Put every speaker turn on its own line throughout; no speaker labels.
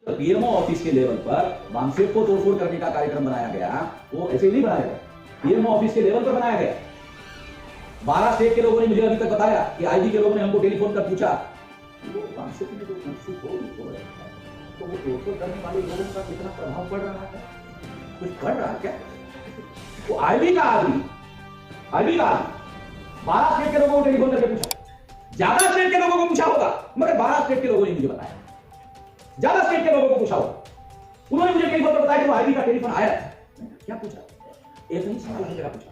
PMO office के level पर मानसिक को तोड़फोड़ करने का कार्यक्रम बनाया गया, वो ऐसे ही नहीं बनाया गया, पीएमओ ऑफिस के लेवल पर बनाया गया। 12 स्टेट के लोगों ने मुझे अभी तक बताया कि आईजी के लोगों ने हमको टेलीफोन कर पूछा, वो मानसिक में जो मनसूख हो तो वो तोड़फोड़ करने वाले लोगों का कितना प्रभाव पड़ रहा है, कुछ पड़ रहा है क्या? वो आईबी का आदमी 12 स्टेट के लोगों को टेलीफोन करके पूछा, ज्यादा स्टेट के लोगों को पूछा होगा, मगर 12 स्टेट के लोगों ने मुझे बताया, ज्यादा स्टेट के लोगों को पूछा होगा, उन्होंने मुझे टेलीफोन पर बताया कि वो आईबी का टेलीफोन आया। क्या पूछा? एक नहीं सवाल हर जगह पूछा।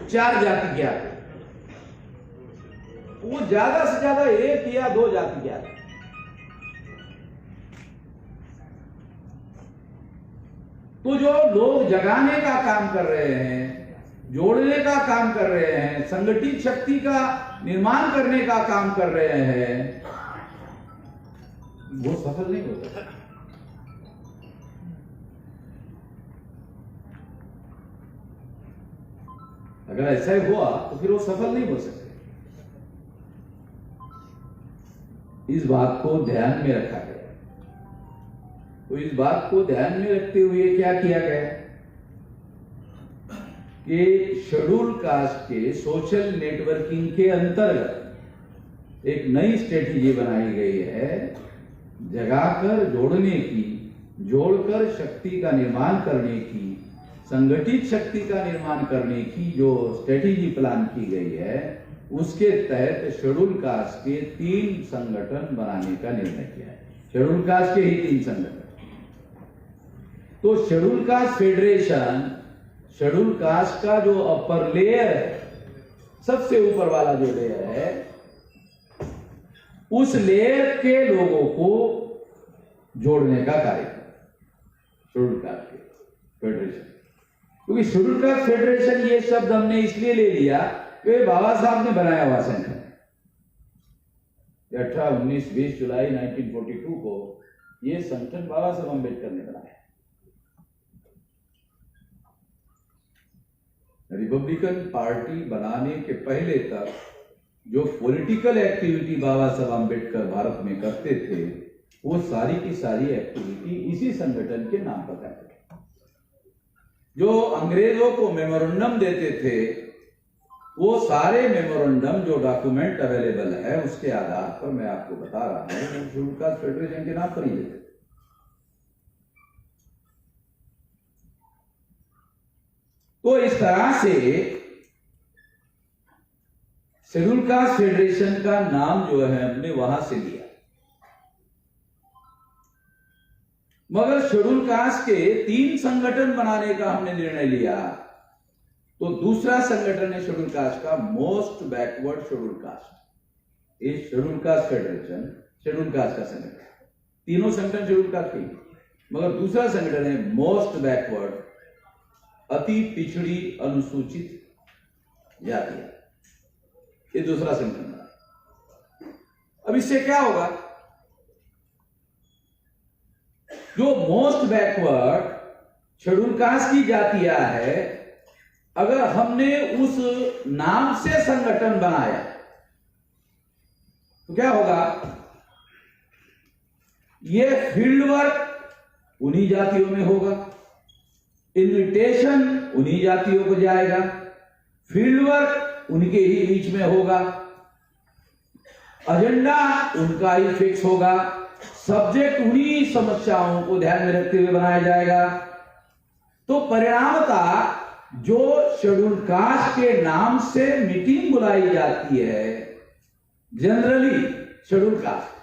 चार जाति ज्ञात है, वो ज्यादा से ज्यादा 1 या 2 जाति ज्ञात है। तो जो लोग जगाने का काम कर रहे हैं, जोड़ने का काम कर रहे हैं, संगठित शक्ति का निर्माण करने का काम कर रहे हैं, वो सफल नहीं हो सकता। अगर ऐसा ही हुआ तो फिर वो सफल नहीं हो सकते। इस बात को ध्यान में रखा गया। तो इस बात को ध्यान में रखते हुए क्या किया गया कि शेड्यूल कास्ट के सोशल नेटवर्किंग के अंतर्गत एक नई स्ट्रेटेजी बनाई गई है, जगाकर जोड़ने की, जोड़कर शक्ति का निर्माण करने की, संगठित शक्ति का निर्माण करने की जो स्ट्रेटेजी प्लान की गई है, उसके तहत शेड्यूल कास्ट के 3 संगठन बनाने का निर्णय किया है। शेड्यूल कास्ट के ही 3 संगठन। तो schedule caste federation, schedule caste का जो अपर लेयर है, सबसे ऊपर वाला जो लेयर है, उस लेयर के लोगों को जोड़ने का कार्यक्रम शेड्यूल कास्ट के फेडरेशन। क्योंकि शेड्यूल कास्ट फेडरेशन ये शब्द हमने इसलिए ले लिया कि बाबा साहब ने बनाया हुआ संगठन। 18, 19, 20 जुलाई 1942 को ये संगठन बाबा साहब अम्बेडकर ने बनाया। रिपब्लिकन पार्टी बनाने के पहले तक जो पॉलिटिकल एक्टिविटी बाबा साहब अम्बेडकर भारत में करते थे, वो सारी की सारी एक्टिविटी इसी संगठन के नाम पर करते थे। जो अंग्रेजों को मेमोरेंडम देते थे, वो सारे मेमोरेंडम जो डॉक्यूमेंट अवेलेबल है, उसके आधार पर मैं आपको बता रहा हूं, शेड्यूल कास्ट फेडरेशन के नाम पर ही देते थे। तो इस तरह से शेड्यूल कास्ट फेडरेशन का नाम जो है हमने वहां से लिया। मगर शेड्यूल कास्ट के 3 संगठन बनाने का हमने निर्णय लिया, तो दूसरा संगठन है शेड्यूल कास्ट का मोस्ट बैकवर्ड शेड्यूल कास्ट। ये schedule caste federation schedule caste का संगठन, तीनों संगठन शेड्यूल कास्ट के, मगर दूसरा संगठन है मोस्ट बैकवर्ड, अति पिछड़ी अनुसूचित जातियां। ये दूसरा संगठन बना। अब इससे क्या होगा? जो मोस्ट बैकवर्ड शेड्यूल कास्ट की जातियां है, अगर हमने उस नाम से संगठन बनाया तो क्या होगा? ये फील्ड वर्क उन्हीं जातियों में होगा, इन्विटेशन उन्हीं जातियों को जाएगा, फील्ड वर्क उनके ही बीच में होगा, एजेंडा उनका ही फिक्स होगा, सब्जेक्ट उन्हीं समस्याओं को ध्यान में रखते हुए बनाया जाएगा। तो परिणामतः जो शेड्यूल कास्ट के नाम से मीटिंग बुलाई जाती है, जनरली शेड्यूल कास्ट,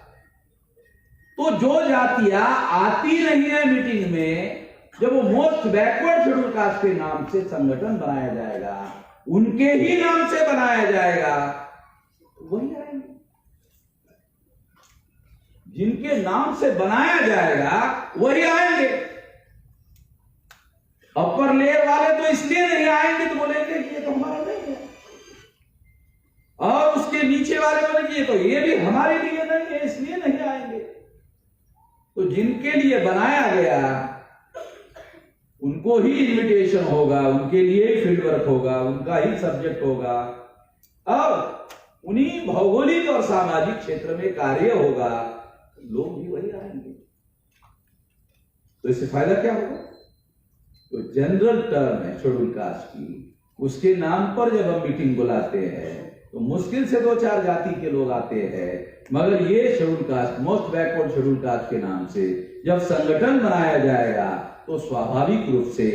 तो जो जातियां आती नहीं है मीटिंग में, जब वो मोस्ट बैकवर्ड शेड्यूल कास्ट के नाम से संगठन बनाया जाएगा, उनके ही नाम से बनाया जाएगा, वही आएंगे। जिनके नाम से बनाया जाएगा वही आएंगे। अपर लेयर वाले तो इसलिए नहीं आएंगे, तो बोलेंगे कि ये तो हमारा नहीं है, और उसके नीचे वाले बोलेंगे तो ये भी हमारे लिए नहीं है, इसलिए नहीं आएंगे। तो जिनके लिए बनाया गया उनको ही इनविटेशन होगा, उनके लिए ही फील्ड वर्क होगा, उनका ही सब्जेक्ट होगा और उन्हीं भौगोलिक और सामाजिक क्षेत्र में कार्य होगा, लोग भी वही आएंगे। तो इससे फायदा क्या होगा? तो जनरल टर्म है शेड्यूल कास्ट की, उसके नाम पर जब हम मीटिंग बुलाते हैं तो मुश्किल से 2-4 जाति के लोग आते हैं, मगर ये schedule caste, most backward schedule caste के नाम से जब संगठन बनाया जाएगा तो स्वाभाविक रूप से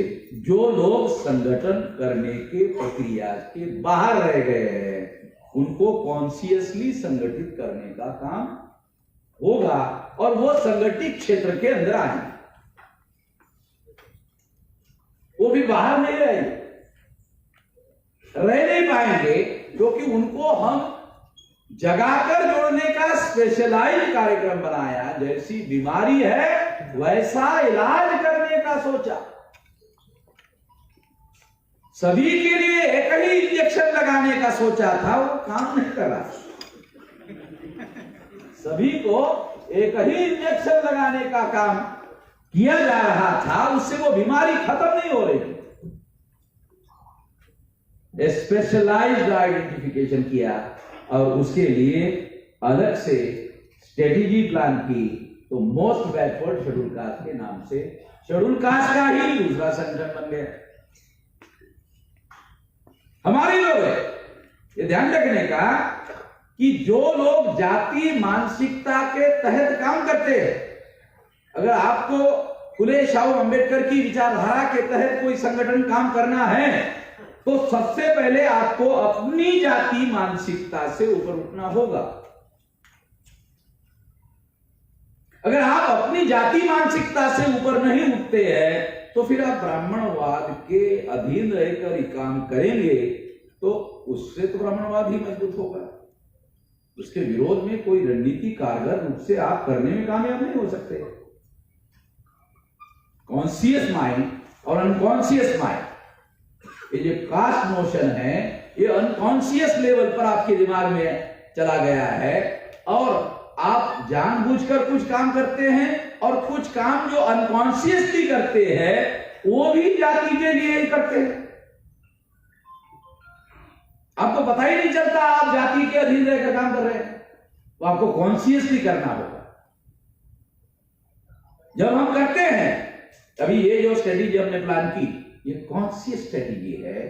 जो लोग संगठन करने के प्रक्रिया के बाहर रह गए हैं उनको कॉन्शियसली संगठित करने का काम होगा और वो संगठित क्षेत्र के अंदर आएंगे, वो भी बाहर नहीं रहेंगे, रह नहीं पाएंगे, क्योंकि उनको हम जगाकर जोड़ने का स्पेशलाइज्ड कार्यक्रम बनाया। जैसी बीमारी है वैसा इलाज करने का सोचा। सभी के लिए एक ही इंजेक्शन लगाने का सोचा था, वो काम नहीं करा। सभी को एक ही इंजेक्शन लगाने का काम किया जा रहा था, उससे वो बीमारी खत्म नहीं हो रही थी। स्पेशलाइज्ड आइडेंटिफिकेशन किया और उसके लिए अलग से स्ट्रेटेजी प्लान की, तो मोस्ट बैकवर्ड शेड्यूल कास्ट के नाम से शेड्यूल कास्ट का ही दूसरा संगठन बन गया। हमारे लोग ये ध्यान रखने का कि जो लोग जाति मानसिकता के तहत काम करते हैं, अगर आपको फुले शाहू अंबेडकर की विचारधारा के तहत कोई संगठन काम करना है तो सबसे पहले आपको अपनी जाति मानसिकता से ऊपर उठना होगा। अगर आप अपनी जाति मानसिकता से ऊपर नहीं उठते हैं तो फिर आप ब्राह्मणवाद के अधीन रहकर ही काम करेंगे, तो उससे तो ब्राह्मणवाद ही मजबूत होगा। उसके विरोध में कोई रणनीति कारगर रूप से आप करने में कामयाब नहीं हो सकते। कॉन्शियस माइंड और अनकॉन्शियस माइंड, ये जो कास्ट नोशन है, ये अनकॉन्शियस लेवल पर आपके दिमाग में चला गया है और आप जानबूझकर कुछ काम करते हैं और कुछ काम जो अनकॉन्शियसली करते हैं वो भी जाति के लिए ही करते हैं। आपको पता ही नहीं चलता आप जाति के अधीन रहकर काम कर रहे हैं, तो आपको कॉन्शियसली करना होगा। जब हम करते हैं, अभी ये जो स्ट्रेटेजी हमने प्लान की, ये कॉन्शियस स्ट्रेटेजी है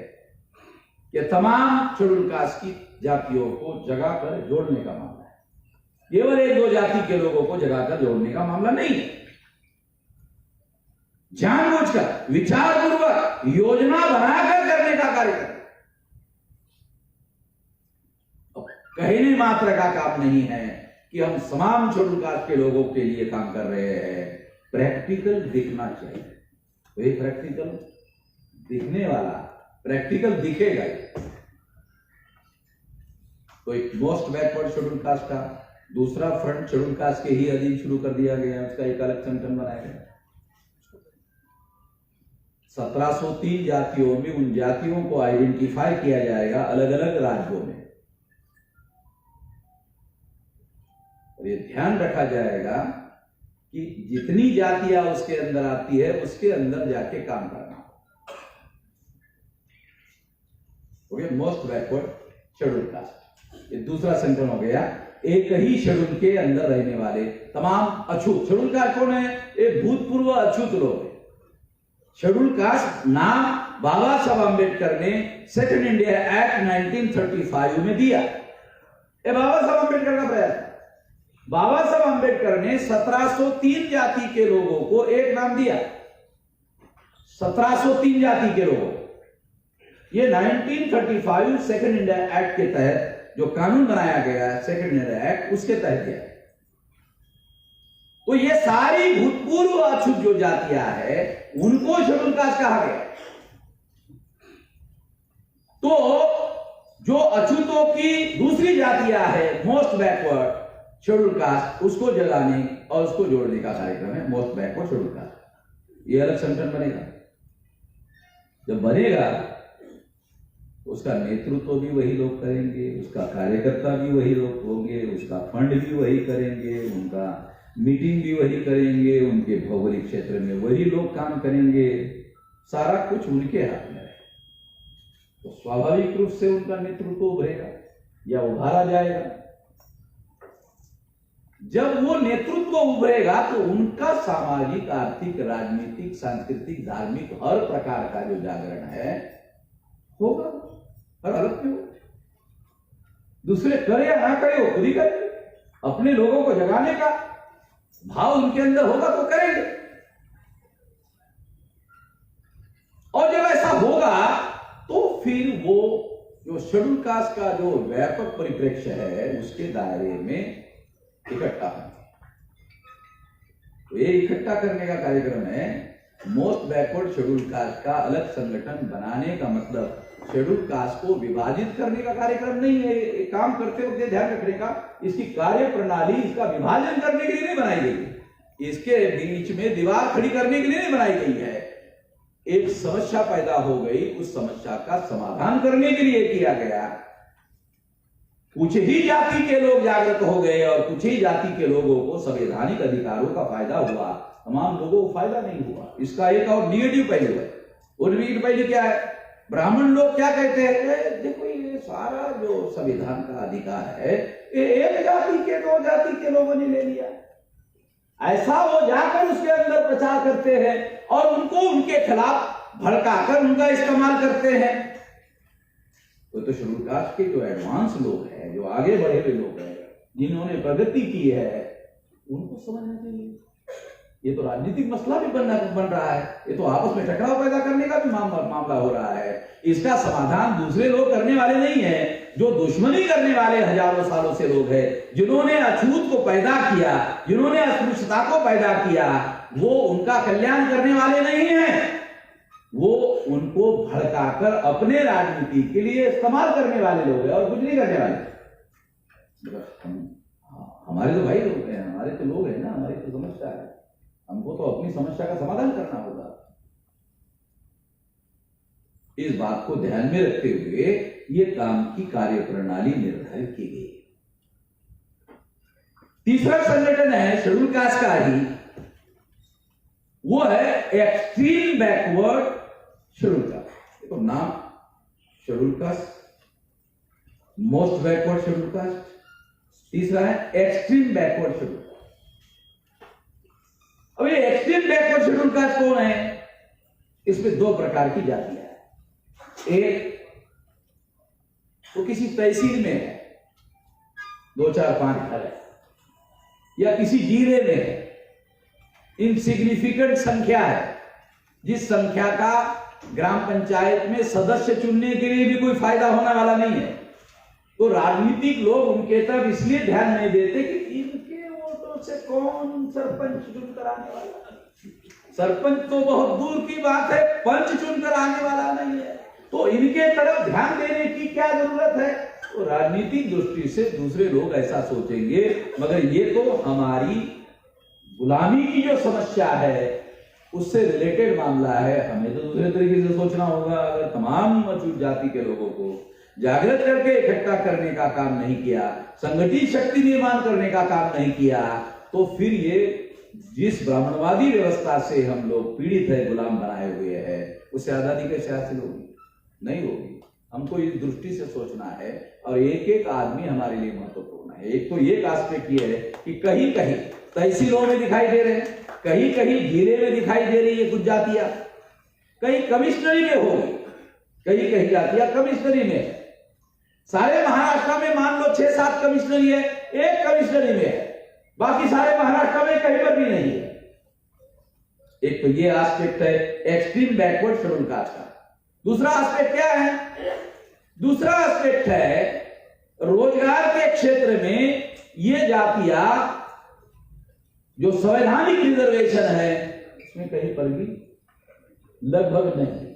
कि तमाम शेड्यूल कास्ट की जातियों को जगाकर जोड़ने का मामला है। केवल 1-2 जाति के लोगों को जगाकर जोड़ने का मामला नहीं है। जानबूझकर विचारपूर्वक योजना बनाकर करने का कार्यक्रम, कहने मात्र का काम नहीं है कि हम तमाम शेड्यूल कास्ट के लोगों के लिए काम कर रहे हैं। प्रैक्टिकल दिखना चाहिए, तो ये प्रैक्टिकल दिखने वाला, प्रैक्टिकल दिखेगा। तो एक मोस्ट बैकवर्ड शेड्यूल कास्ट का दूसरा फ्रंट शेड्यूल कास्ट के ही अधीन शुरू कर दिया गया, उसका एक अलग संगठन बनाया गया। 1703 जातियों में उन जातियों को आइडेंटिफाई किया जाएगा अलग अलग राज्यों में, और ये ध्यान रखा जाएगा कि जितनी जातियां उसके अंदर आती है उसके अंदर जाके काम करना। Okay, most backward schedule caste, ये दूसरा संगठन हो गया। एक ही शेड्यूल के अंदर रहने वाले तमाम अछूत शेड्यूल कास्ट कौन है? एक भूतपूर्व अछूत लोग। शेड्यूल कास्ट नाम बाबा साहब अंबेडकर ने सेकंड इंडिया एक्ट 1935 में दिया। ये बाबा साहब अंबेडकर का प्रयास। बाबा साहब अंबेडकर ने 1703 जाति के लोगों को एक नाम दिया, 1703 जाति के लोगों। ये 1935 सेकंड इंडिया एक्ट के तहत जो कानून बनाया गया है, सेकंड इंडिया एक्ट, उसके तहत गया। तो ये सारी भूतपूर्व अछूत जो जातियां है उनको शेड्यूल कास्ट कहा गया। तो जो अछूतों की दूसरी जातियां है मोस्ट बैकवर्ड शेड्यूल कास्ट, उसको जगाने और उसको जोड़ने का कार्यक्रम है मोस्ट बैकवर्ड शेड्यूल कास्ट। ये अलग संगठन बनेगा। जब बनेगा उसका नेतृत्व भी वही लोग करेंगे, उसका कार्यकर्ता भी वही लोग होंगे, उसका फंड भी वही करेंगे, उनका मीटिंग भी वही करेंगे, उनके भौगोलिक क्षेत्र में वही लोग काम करेंगे। सारा कुछ उनके हाथ में है, तो स्वाभाविक रूप से उनका नेतृत्व उभरेगा या उभारा जाएगा। जब वो नेतृत्व उभरेगा तो उनका सामाजिक, आर्थिक, राजनीतिक, सांस्कृतिक, धार्मिक हर प्रकार का जो जागरण है होगा, हर हालत में होगा। दूसरे करे या ना करे, वो खुद ही करेंगे। अपने लोगों को जगाने का भाव उनके अंदर होगा तो करेंगे। और जब ऐसा होगा तो फिर वो जो शेड्यूल कास्ट का जो व्यापक परिप्रेक्ष्य है उसके दायरे में इकट्ठा होंगे। तो ये इकट्ठा करने का कार्यक्रम है। मोस्ट बैकवर्ड शेड्यूल कास्ट का अलग संगठन बनाने का मतलब शेड्यूल कास्ट को विभाजित करने का कार्यक्रम नहीं है। ये काम करते वक्त ध्यान रखने का, इसकी कार्य प्रणाली इसका विभाजन करने के लिए नहीं बनाई गई, इसके बीच में दीवार खड़ी करने के लिए नहीं बनाई गई है। एक समस्या पैदा हो गई, उस समस्या का समाधान करने के लिए किया गया। कुछ ही जाति के लोग जागृत हो गए और कुछ ही जाति के लोगों को संवैधानिक अधिकारों का फायदा हुआ, तमाम लोगों को फायदा नहीं हुआ। इसका एक और निगेटिव पहलू है। और निगेटिव पहलू क्या है? ब्राह्मण लोग क्या कहते हैं, देखो ये सारा जो संविधान का अधिकार है ये एक जाति के, दो जाति के लोगों ने ले लिया। ऐसा वो जाकर उसके अंदर प्रचार करते हैं और उनको उनके खिलाफ भड़काकर उनका इस्तेमाल करते हैं। तो शेड्यूल कास्ट के जो एडवांस लोग हैं, जो आगे बढ़े हुए लोग हैं, जिन्होंने प्रगति की है, उनको समझना चाहिए ये तो राजनीतिक मसला भी बन रहा है। ये तो आपस में टकराव पैदा करने का भी मामला हो रहा है। इसका समाधान दूसरे लोग करने वाले नहीं है। जो दुश्मनी करने वाले हजारों सालों से लोग हैं, जिन्होंने अछूत को पैदा किया, जिन्होंने अस्पृश्यता को पैदा किया, वो उनका कल्याण करने वाले नहीं हैं। वो उनको भड़काकर अपने राजनीति के लिए इस्तेमाल करने वाले लोग हैं और कुछ नहीं करने वाले। हमारे तो भाई लोग हैं, हमारे तो लोग हैं ना, हमारी तो समस्या है। हमको तो अपनी समस्या का समाधान करना होगा। इस बात को ध्यान में रखते हुए ये काम की कार्यप्रणाली निर्धारित की गई। तीसरा संगठन है शेड्यूल कास्ट का ही, वो है एक्सट्रीम बैकवर्ड शेड्यूल कास्ट। तो नाम schedule caste, most backward schedule caste, तीसरा है एक्सट्रीम बैकवर्ड शेड्यूल कास्ट। अब ये एक्सट्रीम बैकवर्ड शेड्यूल कास्ट कौन है? इसमें दो प्रकार की जातियां हैं। एक तो किसी तहसील में है, 2, 4, 5 घर है, या किसी जिले में है, इनसिग्निफिकेंट संख्या है, जिस संख्या का ग्राम पंचायत में सदस्य चुनने के लिए भी कोई फायदा होने वाला नहीं है। तो राजनीतिक लोग उनके तरफ इसलिए ध्यान नहीं देते कि इनके वोटों से कौन सरपंच चुनकर आने वाला। सरपंच तो बहुत दूर की बात है, पंच चुनकर आने वाला नहीं है। तो इनके तरफ ध्यान देने की क्या जरूरत है? तो राजनीतिक दृष्टि से दूसरे लोग ऐसा सोचेंगे, मगर ये तो हमारी गुलामी की जो समस्या है उससे रिलेटेड मामला है। हमें तो दूसरे तरीके से सोचना होगा। अगर तमाम अछूत जाति के लोगों को जागृत करके इकट्ठा करने का काम नहीं किया, संगठित शक्ति निर्माण करने का काम नहीं किया, तो फिर ये जिस ब्राह्मणवादी व्यवस्था से हम लोग पीड़ित है, गुलाम बनाए हुए हैं, उससे आजादी कैसे हासिल होगी? नहीं होगी। हमको इस दृष्टि से सोचना है और एक एक आदमी हमारे लिए महत्वपूर्ण है। एक तो ये एस्पेक्ट ये है कि कहीं कहीं तहसीलों में दिखाई दे रहे हैं, कहीं कहीं जिले में दिखाई दे रही है कुछ जातियां, कहीं कमिश्नरी में होगी, कहीं कहीं जातियां कमिश्नरी में है। सारे महाराष्ट्र में मान लो 6-7 कमिश्नरी है, एक कमिश्नरी में है, बाकी सारे महाराष्ट्र में कहीं पर भी नहीं है। एक तो ये एस्पेक्ट है एक्सट्रीम बैकवर्ड शेड्यूल कास्ट का। दूसरा एस्पेक्ट क्या है? दूसरा एस्पेक्ट है रोजगार के क्षेत्र में ये जातियां जो संवैधानिक रिजर्वेशन है इसमें कहीं पर भी लगभग नहीं।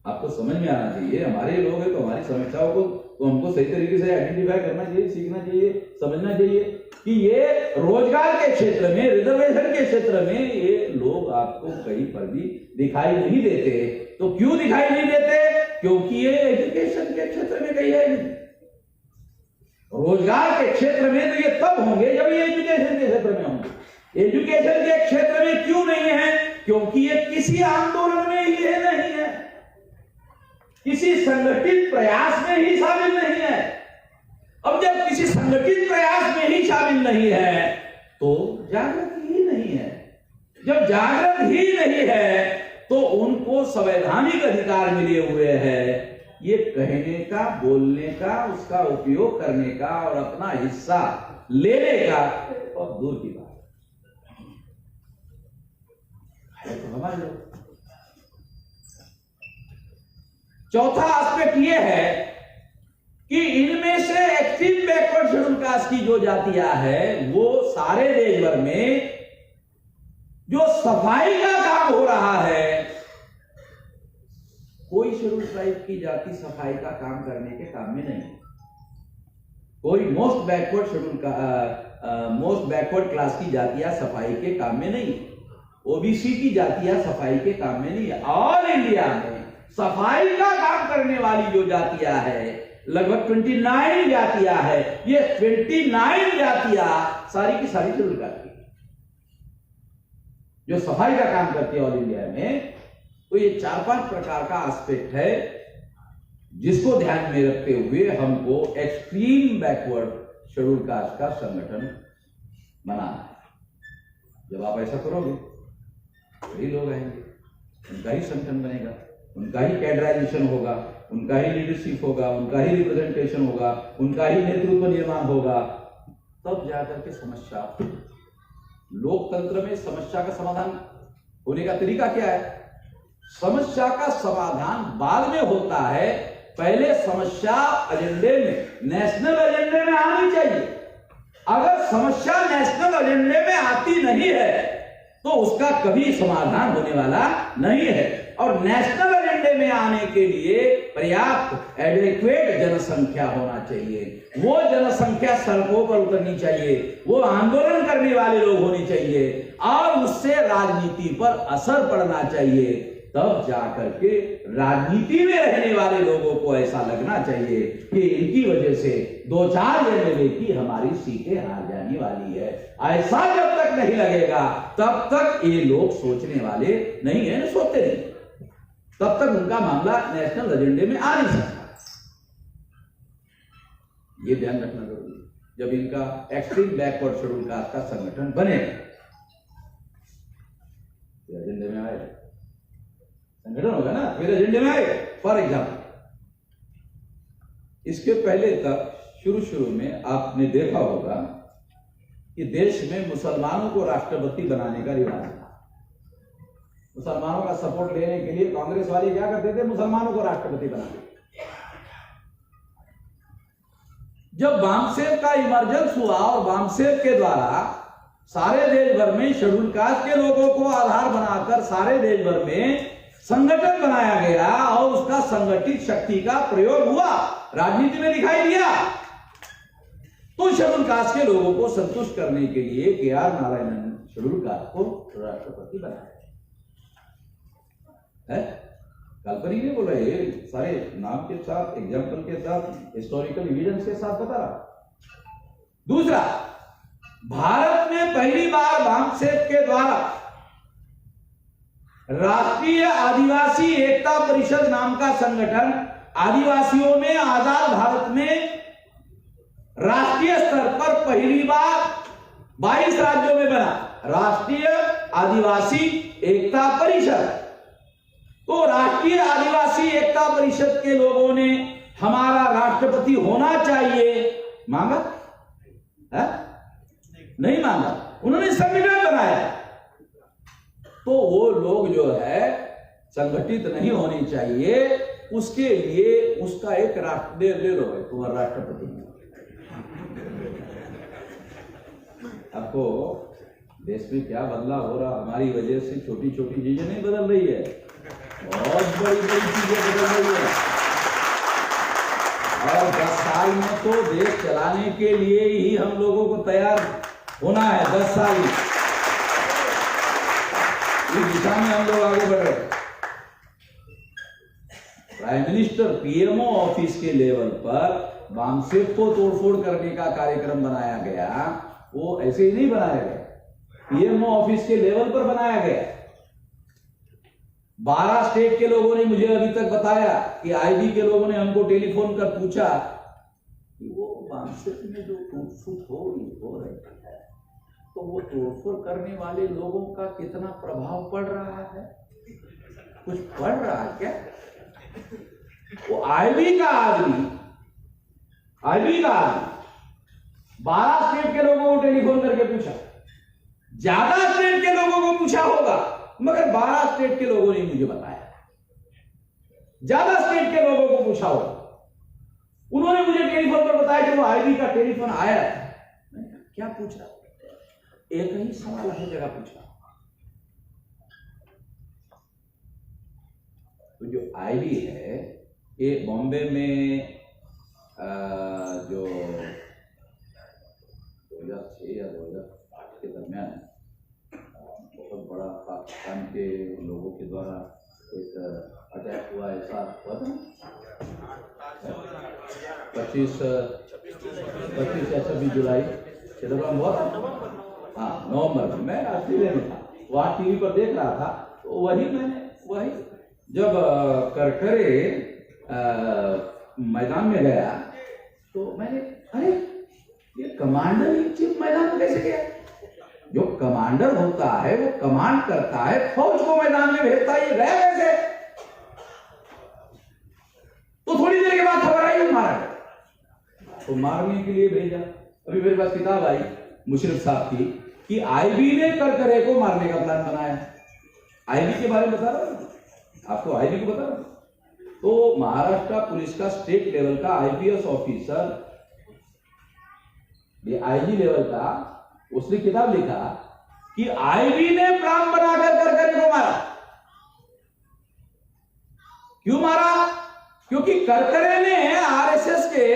आपको समझ में आना चाहिए, हमारे लोग हैं तो हमारी समस्याओं को तो हमको सही तरीके से आइडेंटिफाई करना चाहिए, सीखना चाहिए, समझना चाहिए कि ये रोजगार के क्षेत्र में, रिजर्वेशन के क्षेत्र में ये लोग आपको कहीं पर भी दिखाई नहीं देते। तो क्यों दिखाई नहीं देते? क्योंकि ये एजुकेशन के क्षेत्र में कहीं है नहीं। रोजगार के क्षेत्र में तो ये तब होंगे जब ये एजुकेशन के क्षेत्र में होंगे। एजुकेशन के क्षेत्र में क्यों नहीं है?
क्योंकि ये किसी आंदोलन में ही नहीं है, किसी संगठित प्रयास में ही शामिल नहीं है। अब जब किसी संगठित प्रयास में ही शामिल नहीं है तो जागृत ही नहीं है। जब जागृत ही नहीं है तो उनको संवैधानिक अधिकार मिले हुए हैं ये कहने का, बोलने का, उसका उपयोग करने का और अपना हिस्सा लेने का, और दूर की बात है तो हमारे लोग। चौथा एस्पेक्ट ये है कि इनमें से एक्सट्रीम बैकवर्ड शेड्यूल कास्ट की जो जातियां है वो सारे देश भर में जो सफाई का काम हो रहा है, कोई शेड्यूल ट्राइब की जाति सफाई का काम करने के काम में नहीं। कोई मोस्ट बैकवर्ड क्लास की जातियां सफाई के काम में नहीं, ओबीसी की जातियां सफाई के काम में नहीं। ऑल इंडिया में सफाई का काम करने वाली जो जातियां है लगभग 29 जातियां है। ये 29 जातियां सारी की सारी शेड्यूल कास्ट की जो सफाई का काम करती है ऑल इंडिया में। तो ये 4-5 प्रकार का एस्पेक्ट है जिसको ध्यान में रखते हुए हमको एक्सट्रीम बैकवर्ड शेड्यूल कास्ट का संगठन बनाना है। जब आप ऐसा करोगे वही लोग आएंगे, उनका ही संगठन बनेगा, उनका ही कैडराइजेशन होगा, उनका ही लीडरशिप होगा, उनका ही रिप्रेजेंटेशन होगा, उनका ही नेतृत्व निर्माण होगा, तब जाकर के समस्या। लोकतंत्र में समस्या का समाधान होने का तरीका क्या है? समस्या का समाधान बाद में होता है, पहले समस्या एजेंडे में, नेशनल एजेंडे में आनी चाहिए। अगर समस्या नेशनल एजेंडे में आती नहीं है तो उसका कभी समाधान होने वाला नहीं है। और नेशनल एजेंडे में आने के लिए पर्याप्त एडिक्वेट जनसंख्या होना चाहिए। वो जनसंख्या सड़कों पर उतरनी चाहिए, वो आंदोलन करने वाले लोग होने चाहिए और उससे राजनीति पर असर पड़ना चाहिए। तब जाकर के राजनीति में रहने वाले लोगों को ऐसा लगना चाहिए कि इनकी वजह से 2-4 एमएलए की हमारी सीटें हार जाने वाली है। ऐसा जब तक नहीं लगेगा तब तक ये लोग सोचने वाले नहीं है, सोचते नहीं, तब तक उनका मामला नेशनल एजेंडे में आ नहीं सकता। ये ध्यान रखना जरूरी है। जब इनका एक्सट्रीम बैकवर्ड शेड्यूल कास्ट का संगठन बनेगा, एजेंडे में आएगा, संगठन होगा ना, फिर एजेंडे में आएगा। फॉर एग्जाम्पल, इसके पहले तक शुरू में आपने देखा होगा कि देश में मुसलमानों को राष्ट्रपति बनाने का रिवाज था। मुसलमानों का सपोर्ट लेने के लिए कांग्रेस वाले क्या करते थे? मुसलमानों को राष्ट्रपति बनाते। जब बामसेव का इमरजेंस हुआ और बामसेव के द्वारा सारे देश भर में शेड्यूल कास्ट के लोगों को आधार बनाकर सारे देश भर में संगठन बनाया गया और उसका संगठित शक्ति का प्रयोग हुआ, राजनीति में दिखाई दिया, तो शेड्यूल कास्ट के लोगों को संतुष्ट करने के लिए के.आर. नारायणन शेड्यूल कास्ट को राष्ट्रपति बनाया है। काल्पनिक नहीं बोल रहे, सारे नाम के साथ, एग्जाम्पल के साथ, हिस्टोरिकल एविडेंस के साथ बता रहा। दूसरा, भारत में पहली बार बामसेव के द्वारा राष्ट्रीय आदिवासी एकता परिषद नाम का संगठन आदिवासियों में आजाद भारत में राष्ट्रीय स्तर पर पहली बार 22 राज्यों में बना, राष्ट्रीय आदिवासी एकता परिषद। तो राष्ट्रीय आदिवासी एकता परिषद के लोगों ने हमारा राष्ट्रपति होना चाहिए मांगा है? नहीं मांगा, उन्होंने संगठन बनाया। तो वो लोग जो है संगठित नहीं होने चाहिए, उसके लिए उसका एक राष्ट्र ले लो, तुम्हारा राष्ट्रपति। आपको देश में क्या बदलाव हो रहा, हमारी वजह से छोटी छोटी चीजें नहीं बदल रही है, बहुत बड़ी बड़ी चीजें बदल रही है। और 10 साल में तो देश चलाने के लिए ही हम लोगों को तैयार होना है। 10 साल इस दिशा में हम लोग आगे बढ़ रहे। प्राइम मिनिस्टर पीएमओ ऑफिस के लेवल पर बामसेव को तोड़फोड़ करने का कार्यक्रम बनाया गया, वो ऐसे ही नहीं बनाया गया, पीएमओ ऑफिस के लेवल पर बनाया गया। 12 स्टेट के लोगों ने मुझे अभी तक बताया कि आईबी के लोगों ने हमको टेलीफोन कर पूछा कि वो मानसिक में जो टूट-फूट हो रही है, तो वो तोड़फोड़ करने वाले लोगों का कितना प्रभाव पड़ रहा है, कुछ पड़ रहा है क्या? वो आईबी का आदमी 12 स्टेट के लोगों को टेलीफोन करके पूछा, ज्यादा स्टेट के लोगों को पूछा होगा, मगर 12 स्टेट के लोगों ने मुझे बताया। ज्यादा स्टेट के लोगों को पूछा होगा, उन्होंने मुझे टेलीफोन पर बताया कि वो आईबी का टेलीफोन आया है। मैंने कहा क्या पूछा? एक ही सवाल हर जगह पूछा। तो जो आईबी है ये बॉम्बे में जो 2006 या 2008 के दरमियान बहुत बड़ा पाकिस्तान के लोगों के द्वारा एक अटैक हुआ, ऐसा हुआ था 25 या 26 जुलाई के दौरान हुआ था। हाँ, नवंबर में मैं ऑस्ट्रेलिया में था, वहाँ टीवी पर देख रहा था। तो वही जब करकरे मैदान में गया तो मैंने अरे ये कमांडर इन चीफ मैदान में कैसे गया? जो कमांडर होता है वो कमांड करता है, फौज को मैदान में भेजता है, ये गया कैसे? तो थोड़ी देर के बाद खबर आई मारा गया, तो मारने के लिए भेजा। अभी मेरे पास किताब आई मुशर्रफ साहब की कि आईबी ने करकरे को मारने का प्लान बनाया। आईबी के बारे में बता रहा हूं आपको, आईबी को बता रहा हूं। तो महाराष्ट्र पुलिस का स्टेट लेवल का आईपीएस ऑफिसर, ये आईजी लेवल का, उसने किताब लिखा कि आईबी ने प्लान बनाकर करकरे को मारा। क्यों मारा? क्योंकि करकरे ने आरएसएस के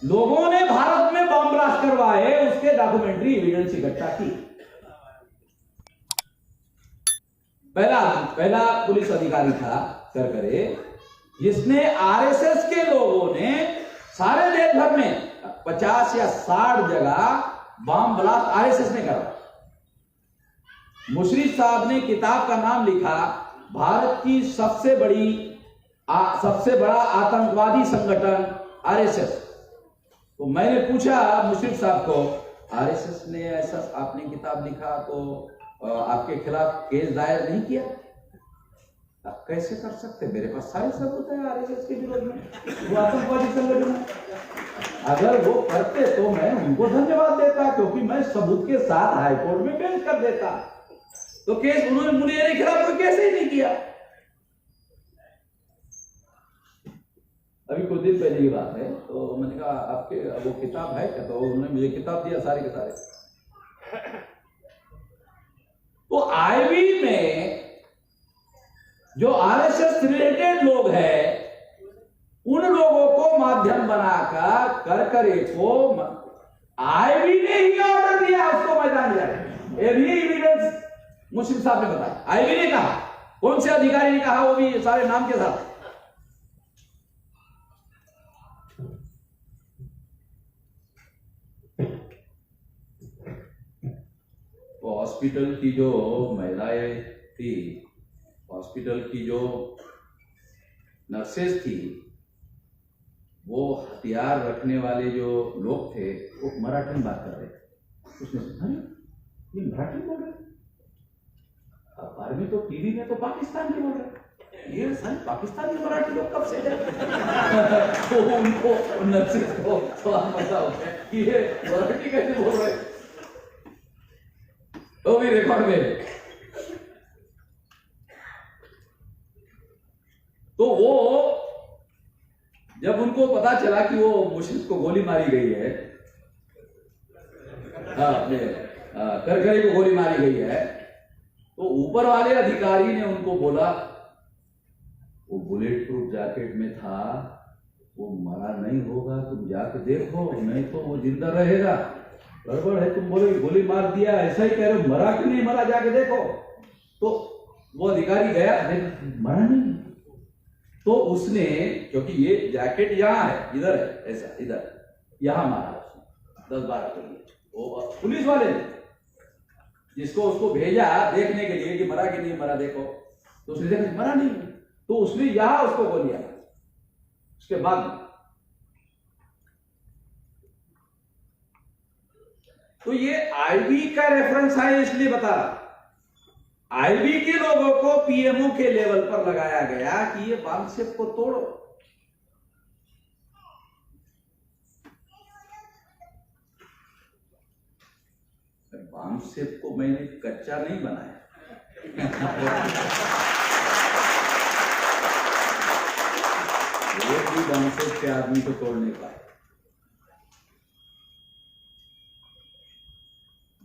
लोगों ने भारत में बम ब्लास्ट करवाए, उसके डॉक्यूमेंट्री एविडेंस इकट्ठा की। पहला पुलिस अधिकारी था करकरे, जिसने आरएसएस के लोगों ने सारे देश भर में 50 या 60 जगह बम ब्लास्ट आरएसएस ने करा। मुशर्रफ साहब ने किताब का नाम लिखा भारत की सबसे बड़ा आतंकवादी संगठन आरएसएस। तो मैंने पूछा मुशर्रफ साहब को, आरएसएस ने ऐसा आपने किताब लिखा तो आपके खिलाफ केस दायर नहीं किया? आप कैसे कर सकते? मेरे पास सारे सबूत है आरएसएस के विरोध में, वो आतंकवादी संगठन है। अगर वो करते तो मैं उनको धन्यवाद देता, क्योंकि मैं सबूत के साथ हाईकोर्ट में पेश कर देता। तो केस उन्होंने मेरे खिलाफ कोई केस ही नहीं किया। अभी कुछ दिन पहले की बात है, तो मैंने कहा आपके वो किताब है क्या? तो उन्होंने मुझे किताब दिया सारे के सारे। तो आईबी में जो आरएसएस रिलेटेड लोग हैं, उन लोगों को माध्यम बनाकर करकरे को आईबी ने ही ऑर्डर दिया उसको मैदान जाने। ये भी एविडेंस मुशर्रफ साहब ने बताया। आईबी ने कहा, कौन से अधिकारी ने कहा, वो भी सारे नाम के साथ। हॉस्पिटल की जो महिलाएं थी, हॉस्पिटल की जो नर्सेस थी, वो हथियार रखने वाले जो लोग थे वो मराठी में बात कर रहे थे। उसने अरे ये मराठी बोल रहे, अखबार में तो टीवी में तो पाकिस्तान के बोल रहे, ये सारे पाकिस्तान के मराठी लोग कब से हैं? तो उनको नर्सेस को सवाल पता होता है कि ये मराठी कैसे बोल रहे, तो भी रिकॉर्ड में। तो वो जब उनको पता चला कि वो मुशर्रफ को गोली मारी गई है, करकरे को गोली मारी गई है, तो ऊपर वाले अधिकारी ने उनको बोला वो बुलेट प्रूफ जैकेट में था, वो मरा नहीं होगा, तुम जाके देखो, नहीं तो वो जिंदा रहेगा। गड़बड़ है, तुम बोले गोली मार दिया, ऐसा ही कह रहे हो, मरा कि नहीं मरा जाके देखो। तो वो अधिकारी गया, मरा नहीं। तो उसने, क्योंकि ये जैकेट यहाँ है, इधर है, ऐसा इधर, यहां मारा उसने 10-12 के लिए। वो पुलिस वाले ने जिसको उसको भेजा देखने के लिए कि मरा कि नहीं मरा देखो, दूसरी जगह मना नहीं, तो उसने यहां उसको बोल दिया। उसके बाद तो ये आईबी का रेफरेंस है, इसलिए बता रहा। आईबी के लोगों को पीएमओ के लेवल पर लगाया गया कि ये बांग्सेप को तोड़ो। बांग्सेप को मैंने कच्चा नहीं बनाया। एक भी बांग्सेप के आदमी को तोड़ नहीं पाए।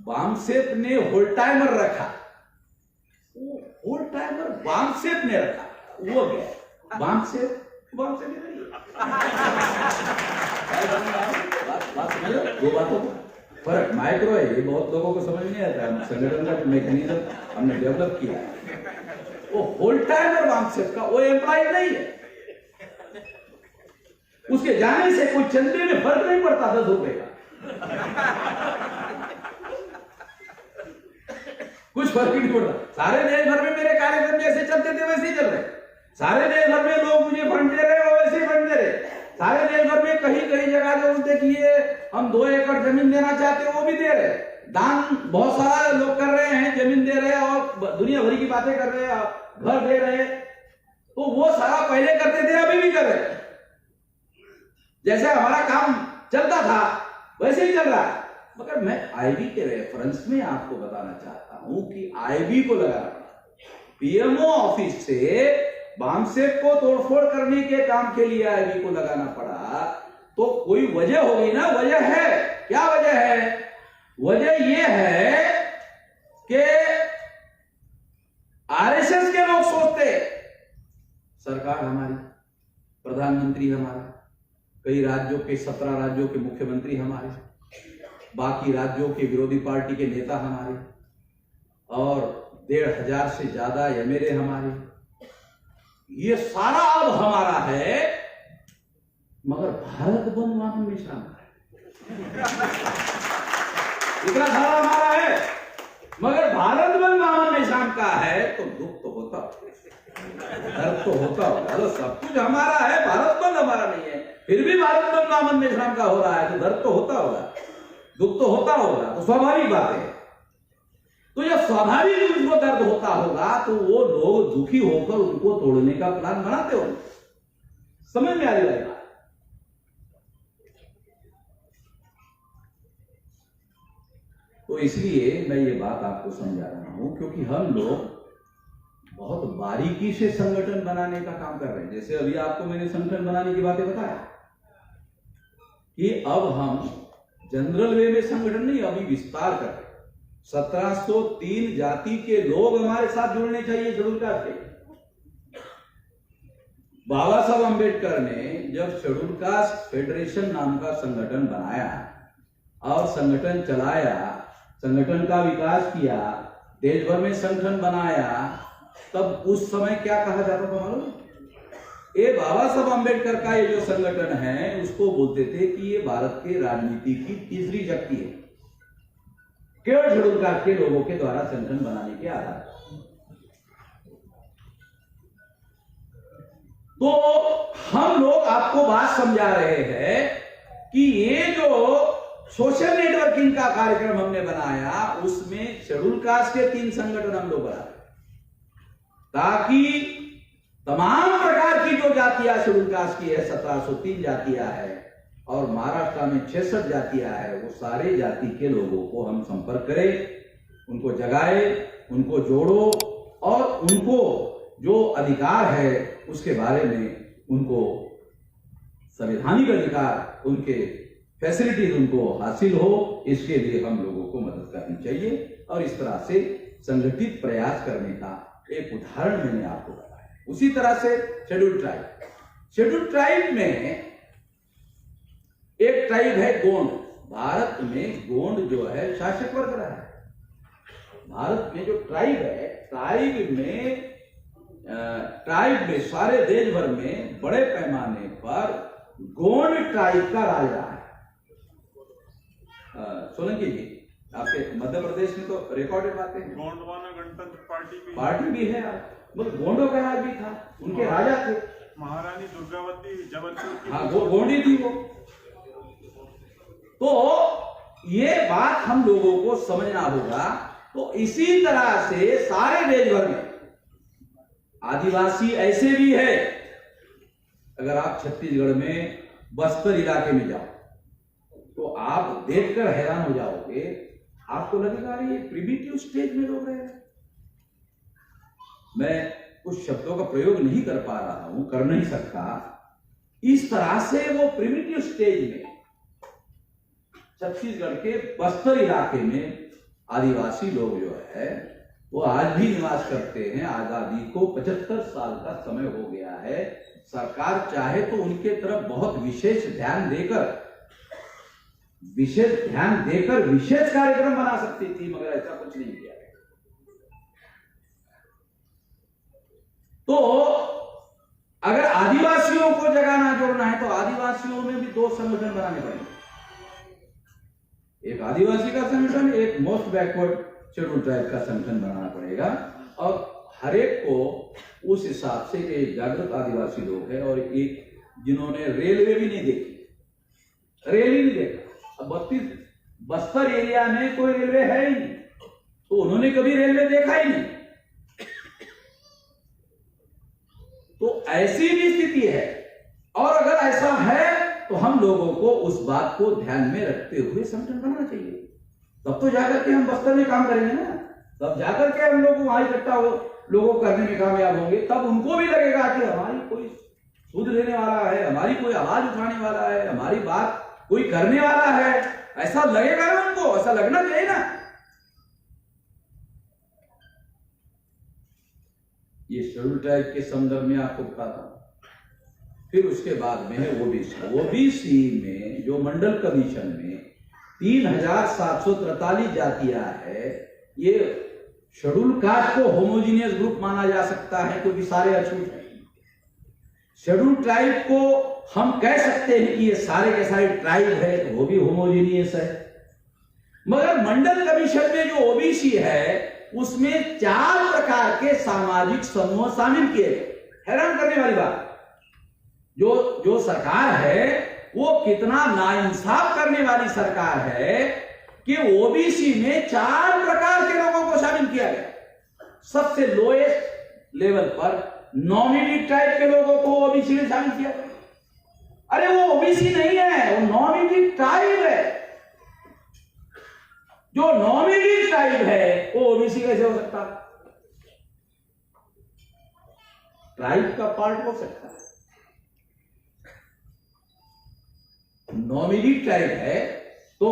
बांग्सेप ने होल टाइमर रखा, होल टाइमर बांग्सेप ने रखा, वो गया बांग्सेप नहीं रही। बात समझ लो, दो बातों को फर्क माइक्रो है, ये बहुत लोगों को समझ नहीं आता है। संगठन का मैकेनिज्म हमने डेवलप किया है। वो होल टाइमर बांग्सेप का वो एम्प्लॉय नहीं है, उसके जाने से कोई चंदे में फर्क नहीं पड़ता 10 रुपए का, कुछ फर्क ही नहीं पड़ता। सारे देश भर में मेरे कार्यक्रम जैसे चलते थे वैसे ही चल रहे, सारे देश भर में लोग मुझे फंड दे रहे वैसे ही फंड दे रहे। सारे देश भर में कहीं कहीं जगह जो देखिए हम 2 एकड़ जमीन देना चाहते हैं वो भी दे रहे, दान बहुत सारा लोग कर रहे हैं, जमीन दे रहे हैं और दुनिया भरी की बातें कर रहे हैं, घर दे रहे हैं। तो वो सारा पहले करते थे, अभी भी कर रहे हैं। जैसे हमारा काम चलता था वैसे ही चल रहा है। मगर मैं आईबी के रेफरेंस में आपको बताना चाहता हूं कि आईबी को लगाना, पीएमओ ऑफिस से बांग्सेप को तोड़फोड़ करने के काम के लिए आईबी को लगाना पड़ा, तो कोई वजह होगी ना। वजह है, क्या वजह है? वजह यह है कि आरएसएस के लोग सोचते सरकार हमारी, प्रधानमंत्री हमारा, कई राज्यों के 17 राज्यों के मुख्यमंत्री हमारे, बाकी राज्यों के विरोधी पार्टी के नेता हमारे, और 1,500 से ज्यादा एमएलए हमारे, ये सारा अब हमारा है। मगर भारत बंद मामले में शामिल है, इतना सारा हमारा है, मगर भारत बंद मामले में शाम का है, तो दुख तो होता, दर्द तो होता होगा। तो सब कुछ हमारा है, भारत बंद हमारा नहीं है, फिर भी भारत बंद मामन में श्रम का हो रहा है, तो दर्द तो होता होगा, दुख तो होता होगा, तो स्वाभाविक बात है। तो जब स्वाभाविक उनको दर्द होता होगा तो वो लोग दुखी होकर उनको तोड़ने का प्लान बनाते होंगे। समझ में आ रही है? तो इसलिए मैं ये बात आपको समझा रहा हूं, क्योंकि हम लोग बहुत बारीकी से संगठन बनाने का काम कर रहे हैं। जैसे अभी आपको मैंने संगठन बनाने की बातें बताया कि अब हम जनरल वे में संगठन नहीं, अभी विस्तार कर रहे हैं। 1703 जाति के लोग हमारे साथ जुड़ने चाहिए शेड्यूल कास्ट के। बाबा साहब अंबेडकर ने जब शेड्यूल कास्ट फेडरेशन नाम का संगठन बनाया और संगठन चलाया, संगठन का विकास किया, देश भर में संगठन बनाया, तब उस समय क्या कहा जाता था मालूम? ये बाबा साहब अंबेडकर का ये जो संगठन है उसको बोलते थे कि ये भारत के राजनीति की तीसरी शक्ति है, केवल शेड्यूल कास्ट के लोगों के द्वारा संगठन बनाने के आधार पर। तो हम लोग आपको बात समझा रहे हैं कि ये जो सोशल नेटवर्किंग का कार्यक्रम हमने बनाया उसमें शेड्यूल कास्ट के 3 संगठन हम लोग बनाए, ताकि तमाम प्रकार की जो जातियां शेड्यूल कास्ट की है, 1703 जातियां है और महाराष्ट्र में 66 जातियां है, वो सारे जाति के लोगों को हम संपर्क करें, उनको जगाए, उनको जोड़ो और उनको जो अधिकार है उसके बारे में उनको संवैधानिक अधिकार, उनके फैसिलिटीज उनको हासिल हो, इसके लिए हम लोगों को मदद करनी चाहिए। और इस तरह से संगठित प्रयास करने का एक उदाहरण मैंने आपको बताया। उसी तरह से शेड्यूल ट्राइब, शेड्यूल ट्राइब में एक ट्राइब है गोंड। भारत में गोंड जो है शासक वर्ग रहा है। भारत में जो ट्राइब है, ट्राइब में सारे देश भर में बड़े पैमाने पर गोंड ट्राइब का राज रहा है। सोलंकी जी, आपके मध्य प्रदेश में तो रिकॉर्डेड बातें हैं।
गोंडवाना गणतंत्र पार्टी भी
है। मतलब गोंडों का राज भी था, उनके राजा थे।
महारानी दुर्गावती जबलपुर की,
हाँ, वो गोंडी थी वो। तो ये बात हम लोगों को समझना होगा। तो इसी तरह से सारे देश भर में आदिवासी ऐसे भी है। अगर आप छत्तीसगढ़ में बस्तर इलाके में जाओ तो आप देखकर हैरान हो जाओगे, आपको लगेगा ये प्रिमिटिव स्टेज में लोग रहे हैं। मैं कुछ शब्दों का प्रयोग नहीं कर पा रहा हूं, कर नहीं सकता। इस तरह से वो प्रिमिटिव स्टेज में छत्तीसगढ़ के बस्तर इलाके में आदिवासी लोग जो है वो आज भी निवास करते हैं। आजादी को 75 साल का समय हो गया है। सरकार चाहे तो उनके तरफ बहुत विशेष ध्यान देकर विशेष कार्यक्रम बना सकती थी, मगर ऐसा कुछ नहीं किया। तो अगर आदिवासियों को जगाना जोड़ना है तो आदिवासियों में भी 2 संगठन बनाने पड़ेंगे। एक आदिवासी का संगठन, एक मोस्ट बैकवर्ड शेड्यूल ट्राइब का संगठन बनाना पड़ेगा। और हर एक को उस हिसाब से एक जागृत आदिवासी लोग है और एक जिन्होंने रेलवे भी नहीं देखी, रेल ही नहीं देखा। अब 32 बस्तर एरिया में कोई रेलवे है ही नहीं, तो उन्होंने कभी रेलवे देखा ही नहीं। तो ऐसी भी स्थिति है। और अगर ऐसा है तो हम लोगों को उस बात को ध्यान में रखते हुए संगठन बनाना चाहिए। तब तो जाकर के हम बस्तर में काम करेंगे ना, तब जाकर के हम लोग वहां इकट्ठा हो लोगों को करने में कामयाब होंगे। तब उनको भी लगेगा कि हमारी कोई सुध लेने वाला है, हमारी कोई आवाज उठाने वाला है, हमारी बात कोई करने वाला है। ऐसा लगेगा ना उनको, ऐसा लगना चाहिए ना। ये शेड्यूल ट्राइब के संदर्भ में आपको बताता हूं। फिर उसके बाद में है ओबीसी में जो मंडल कमीशन में 3743 जातियां है। ये शेड्यूल कास्ट को होमोजीनियस ग्रुप माना जा सकता है क्योंकि सारे अछूत हैं। शेड्यूल ट्राइब को हम कह सकते हैं कि ये सारे के सारे ट्राइब है, तो वो भी होमोजीनियस है। मगर मंडल कमीशन में जो ओबीसी है उसमें 4 प्रकार के सामाजिक समूह शामिल किए गए। हैरान करने वाली बात, जो सरकार है वो कितना नाइंसाफ करने वाली सरकार है कि ओबीसी में 4 प्रकार के लोगों को शामिल किया गया। सबसे लोएस्ट लेवल पर नॉमिनेटेड ट्राइब के लोगों को ओबीसी में शामिल किया गया। अरे वो ओबीसी नहीं है, वो नॉमिनेटेड ट्राइब है। जो नॉमिनेटेड ट्राइब है वो ओबीसी कैसे हो सकता? ट्राइब का पार्ट हो सकता है। नॉमिनेटेड ट्राइब है तो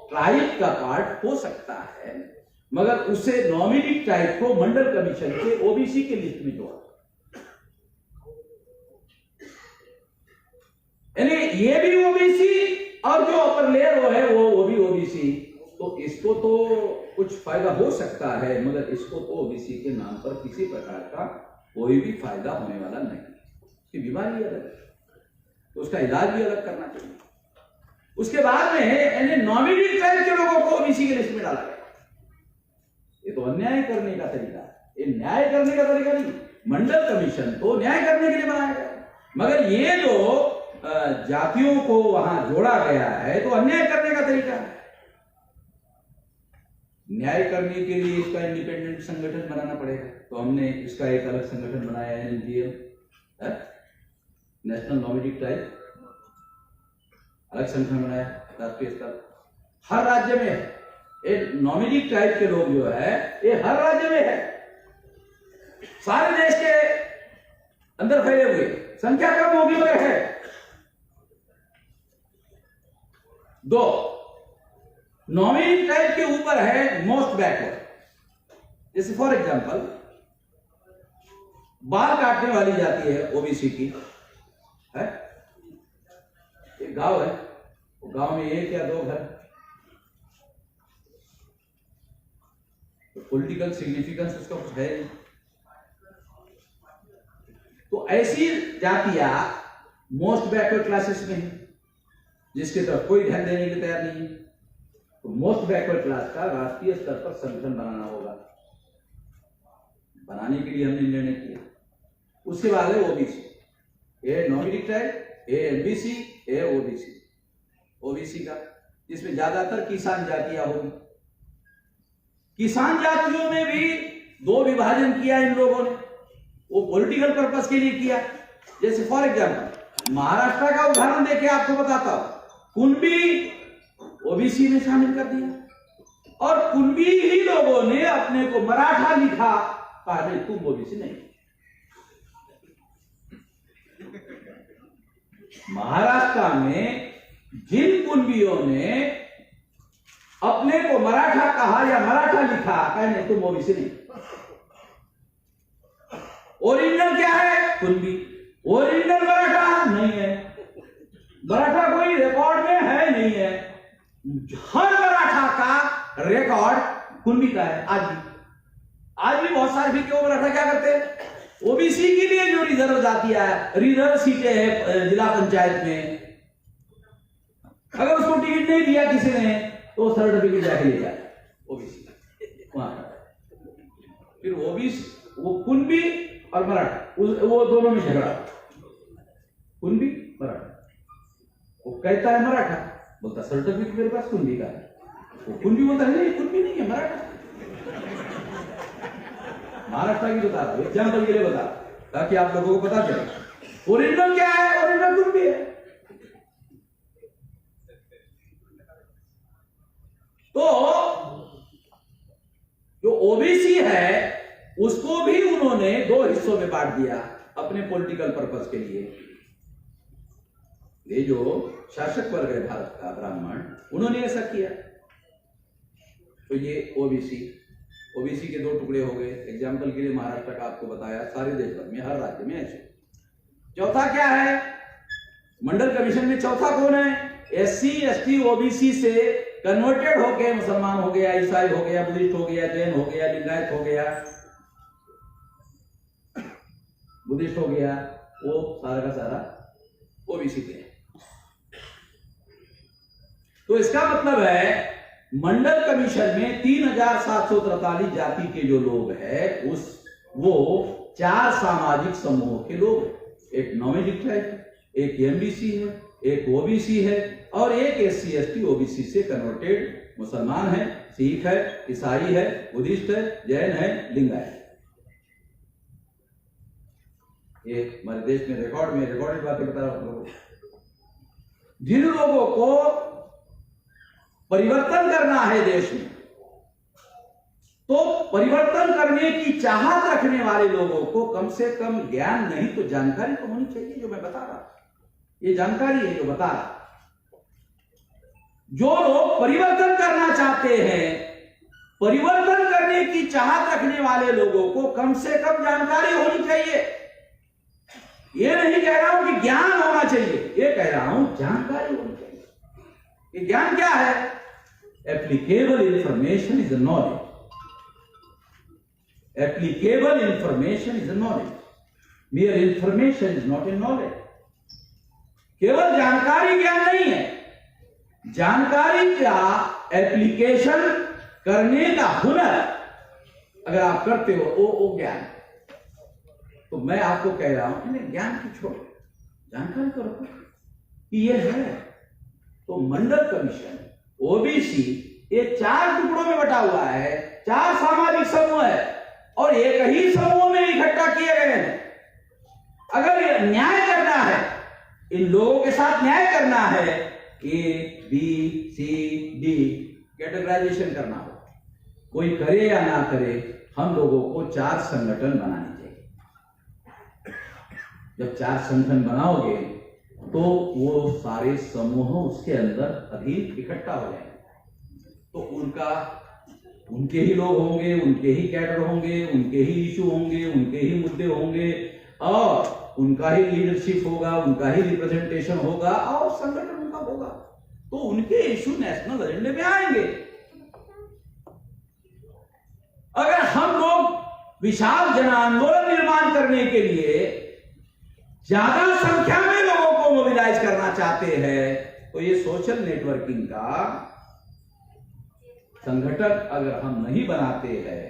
ट्राइब का पार्ट हो सकता है, मगर उसे नॉमिनेटेड ट्राइब को मंडल कमीशन के ओबीसी के लिस्ट में जोड़ा। यानी ये भी ओबीसी और जो अपर लेयर है वो भी ओबीसी। तो इसको तो कुछ फायदा हो सकता है, मगर इसको तो ओबीसी के नाम पर किसी प्रकार का कोई भी फायदा होने वाला नहीं। उसकी बीमारी अलग है, तो उसका इलाज भी अलग करना चाहिए। उसके बाद में यानी नॉमिनेटेड ट्राइब के लोगों को ओबीसी के लिस्ट में डाला गया। ये तो अन्याय करने का तरीका है, ये न्याय करने का तरीका नहीं। मंडल कमीशन तो न्याय करने के लिए बनाया गया, मगर ये जो जातियों को वहां जोड़ा गया है तो अन्याय करने का तरीका है। न्याय करने के लिए इसका इंडिपेंडेंट संगठन बनाना पड़ेगा, तो हमने इसका एक अलग संगठन बनाया है, एनजीएम, नेशनल नॉमिनेटेड ट्राइब, अलग संगठन बनाया राष्ट्रीय स्तर। हर राज्य में एक नॉमिनेटेड ट्राइब के लोग जो है ये हर राज्य में है, सारे देश के अंदर फैले हुए, संख्या कम होगी मगर है। 2 नॉमिनेटेड ट्राइब के ऊपर है मोस्ट बैकवर्ड। जैसे फॉर एग्जांपल बाल काटने वाली जाती है ओबीसी की है। एक गांव है, वो गांव में 1 या 2 घर, तो पॉलिटिकल सिग्निफिकेंस उसका कुछ है नहीं। तो ऐसी जातियां मोस्ट बैकवर्ड क्लासेस में है, जिसके तरफ कोई ध्यान देने के लिए तैयार नहीं है। तो मोस्ट बैकवर्ड क्लास का राष्ट्रीय स्तर पर संगठन बनाना होगा। बनाने के लिए हमने निर्णय किया।
उसके बाद है ओबीसी, ए नॉमिनेटेड ट्राइब, ए एमबीसी, ए ओबीसी। ओबीसी का जिसमें ज्यादातर किसान जातियां होगी। किसान जातियों में भी दो विभाजन किया इन लोगों ने, वो पॉलिटिकल पर्पस के लिए किया। जैसे फॉर एग्जाम्पल महाराष्ट्र का उदाहरण देके आपको बताता हूं, कुणबी ओबीसी में शामिल कर दिया, और कुणबी ही लोगों ने अपने को मराठा लिखा, कहा नहीं तुम ओबीसी नहीं। महाराष्ट्र में जिन कुणबियों ने अपने को मराठा कहा या मराठा लिखा, कहा नहीं तुम ओबीसी नहीं। ओरिजिनल क्या है? कुणबी। ओरिजिनल मराठा नहीं है, मराठा कोई रिकॉर्ड में है नहीं है। हर मराठा का रिकॉर्ड कुणबी का है। आज भी बहुत सारे भी क्यों मराठा क्या करते हैं, ओबीसी के लिए जो रिजर्व जातियां है, रिजर्व सीटें हैं जिला पंचायत में, अगर उसको टिकट नहीं दिया किसी ने तो सर्टिफिकेट जाके ले जाए ओबीसी वहां। फिर ओबीसी वो कुणबी और मराठा वो दोनों में झगड़ा, कुणबी मराठा। वो कहता है मराठा, बोलता सर्टिफिकेट मेरे पास कुणबी का है। वो कुणबी बोलता है नहीं कुणबी नहीं है मराठा। महाराष्ट्र की बता रहा हूं, एग्जाम्पल के लिए बता, ताकि आप लोगों को पता चले ओरिजिनल क्या है। ओरिजिनल कुणबी है। तो जो ओबीसी है उसको भी उन्होंने दो हिस्सों में बांट दिया अपने पॉलिटिकल पर्पस के लिए। ये जो शासक वर्ग है भारत का, ब्राह्मण, उन्होंने ऐसा किया। तो ये ओबीसी के दो टुकड़े हो गए। एग्जाम्पल के लिए महाराष्ट्र का आपको बताया, सारे देश भर में हर राज्य में ऐसे। चौथा क्या है? मंडल कमीशन में चौथा कौन है? एससी एसटी ओबीसी से कन्वर्टेड होके मुसलमान हो गया, ईसाई हो गया, बुद्धिस्ट हो गया, जैन हो गया, लिंगायत हो गया, बुद्धिस्ट हो गया, वो सारा का सारा ओबीसी के। तो इसका मतलब है मंडल कमीशन में 3743 जाति के जो लोग हैं वो 4 सामाजिक समूहों के लोग हैं। एक नॉमिनेटेड ट्राइब, एक एमबीसी है, एक ओबीसी है, और एक एससी एसटी ओबीसी से कन्वर्टेड मुसलमान है, सिख है, ईसाई है, बुद्धिस्ट है, जैन है, लिंगायत। ये हमारे देश में रिकॉर्डेड बातें बता रहा हूं। जिन लोगों को परिवर्तन करना है देश में, तो परिवर्तन करने की चाहत रखने वाले लोगों को कम से कम ज्ञान नहीं तो जानकारी तो होनी चाहिए। जो मैं बता रहा, ये जानकारी है जो बता रहा। जो लोग परिवर्तन करना चाहते हैं, परिवर्तन करने की चाहत रखने वाले लोगों को कम से कम जानकारी होनी चाहिए। ये नहीं कह रहा हूं कि ज्ञान होना चाहिए, ये कह रहा हूं जानकारी होनी चाहिए। ये ज्ञान क्या है? Applicable information is a knowledge. Applicable information is a knowledge. Mayor information is not a knowledge. केवल जानकारी ज्ञान नहीं है, जानकारी का एप्लीकेशन करने का हुनर अगर आप करते हो वो ज्ञान। तो मैं आपको कह रहा हूं कि ज्ञान की छोड़, जानकारी तो रखो कि ये है। तो मंडल कमीशन ओबीसी ये 4 टुकड़ों में बटा हुआ है, 4 सामाजिक समूह है, और एक ही समूह में इकट्ठा किए गए हैं। अगर न्याय करना है, इन लोगों के साथ न्याय करना है, A B C D categorization करना हो, कोई करे या ना करे, हम लोगों को 4 संगठन बनाने चाहिए। जब 4 संगठन बनाओगे तो वो सारे समूह उसके अंदर अधीन इकट्ठा हो जाएंगे। तो उनके ही लोग होंगे, उनके ही कैडर होंगे, उनके ही इशू होंगे, उनके ही मुद्दे होंगे, और उनका ही लीडरशिप होगा, उनका ही रिप्रेजेंटेशन होगा, और संगठन उनका होगा। तो उनके इशू नेशनल एजेंडे में आएंगे। अगर हम लोग विशाल जन आंदोलन निर्माण करने के लिए ज्यादा संख्या में लोगों को मोबिलाइज करना चाहते हैं, तो ये सोशल नेटवर्किंग का संगठन अगर हम नहीं बनाते हैं,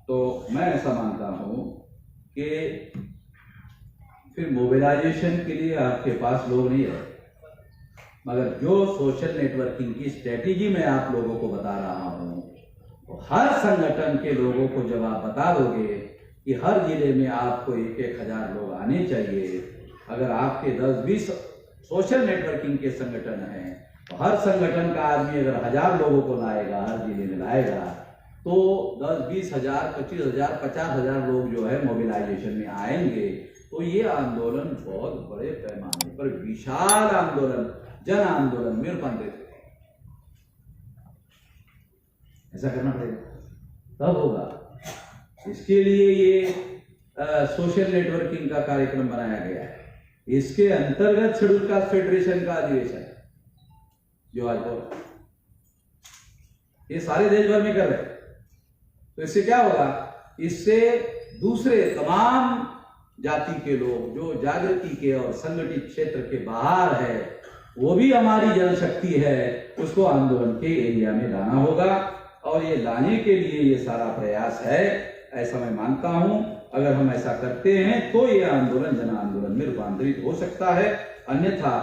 तो मैं ऐसा मानता हूं कि फिर मोबिलाइजेशन के लिए आपके पास लोग नहीं रहे, मगर जो सोशल नेटवर्किंग की स्ट्रेटेजी मैं आप लोगों को बता रहा हूं, तो हर संगठन के लोगों को जब आप बता दोगे कि हर जिले में आपको 1,000 लोग आने चाहिए, अगर आपके 10-20 सोशल नेटवर्किंग के संगठन हैं, तो हर संगठन का आदमी अगर 1,000 लोगों को लाएगा, हर जिले में लाएगा, तो 10-20 हजार, 25 हजार, 50 हजार लोग जो है मोबिलाइजेशन में आएंगे। तो ये आंदोलन बहुत बड़े पैमाने पर विशाल आंदोलन, जन आंदोलन में रूपांतरित होगा। ऐसा करना पड़ेगा, तब होगा। इसके लिए ये सोशल नेटवर्किंग का कार्यक्रम बनाया गया है। इसके अंतर्गत शेड्यूल कास्ट फेडरेशन का अधिवेशन जो आज हो, ये सारे देश भर में कर रहे हैं। तो इससे क्या होगा, इससे दूसरे तमाम जाति के लोग जो जागृति के और संगठित क्षेत्र के बाहर है, वो भी हमारी जनशक्ति है, उसको आंदोलन के एरिया में लाना होगा। और ये लाने के लिए ये सारा प्रयास है, ऐसा मैं मानता हूं। अगर हम ऐसा करते हैं तो ये आंदोलन जन आंदोलन में रूपांतरित हो सकता है, अन्यथा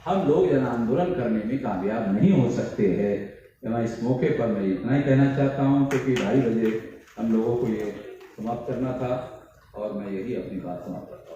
हम लोग जन आंदोलन करने में कामयाब नहीं हो सकते हैं। मैं इस मौके पर मैं इतना ही कहना चाहता हूं, क्योंकि 2:30 बजे हम लोगों को ये समाप्त करना था, और मैं यही अपनी बात समाप्त करता हूं।